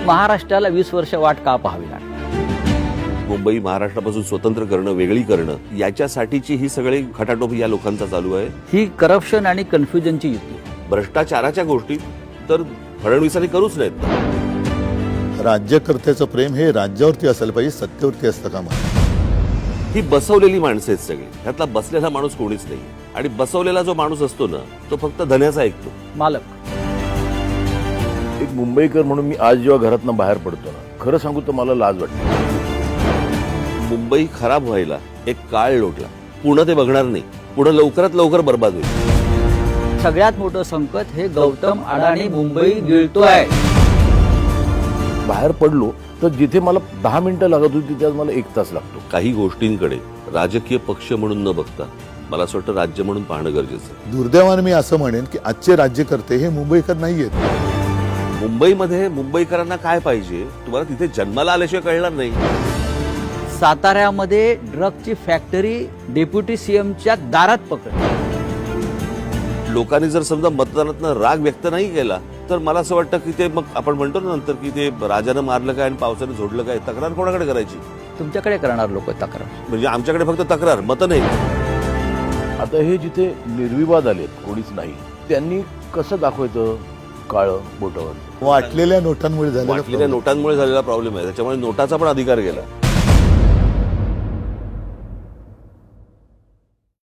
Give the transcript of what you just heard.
महाराष्ट्राला 20 वर्ष वाट का पाहावी लागली? मुंबई महाराष्ट्रापासून स्वतंत्र करणं, वेगळी करणं, याच्यासाठीची ही सगळी खटाटोप या लोकांचा चालू आहे. ही करप्शन आणि कन्फ्युजनची युती आहे. भ्रष्टाचाराच्या गोष्टी तर फडणवीसांनी करूच नाहीत. राज्यकर्त्याचं प्रेम हे राज्यावरती असायला पाहिजे, सत्तेवरती असतं कामा नये. ही बसवलेली माणसं आहेत सगळी. ह्यातला बसलेला माणूस कोणीच नाही. आणि बसवलेला जो माणूस असतो ना, तो फक्त धन्याचा ऐकतो. मालक एक मुंबईकर म्हणून मी आज जेव्हा घरातनं बाहेर पडतो ना, खरं सांगू तर मला लाज वाटते. मुंबई खराब व्हायला एक काळ लोटला. पुणे ते बघणार नाही. पुणे लवकरात लवकर बर्बाद होईल. सगळ्यात मोठं संकट हे गौतम अडाणी मुंबई गिळतोय. बाहेर पडलो तर जिथे मला 10 मिनिटं लागत होती तिथे आज मला 1 तास लागतो. काही गोष्टींकडे राजकीय पक्ष म्हणून न बघता मला असं वाटतं राज्य म्हणून पाहणं गरजेचं आहे. दुर्दैवाने मी असं म्हणेन की आजचे राज्यकर्ते हे मुंबईकर नाहीयेत. मुंबईमध्ये मुंबईकरांना काय पाहिजे तुम्हाला तिथे जन्माला आल्याशिवाय कळणार नाही. साताऱ्यामध्ये ड्रगची फॅक्टरी डेप्युटी सीएमच्या दारात पकडली. लोकांनी जर समजा मतदानातनं राग व्यक्त नाही केला तर मला असं वाटतं की ते मग आपण म्हणतो ना नंतर की ते राजानं मारलं काय आणि पावसानं झोडलं काय, तक्रार कोणाकडे करायची? तुमच्याकडे करणार लोक तक्रार. म्हणजे आमच्याकडे फक्त तक्रार, मतं नाही. आता हे जिथे निर्विवाद आलेत, कोणीच नाही, त्यांनी कसं दाखवायचं काळं बोटावर? वाटलेल्या नोटांमुळे झालेला वाटलेल्या नोटांमुळे झालेला प्रॉब्लेम आहे. त्याच्यामुळे नोटाचा पण अधिकार गेला.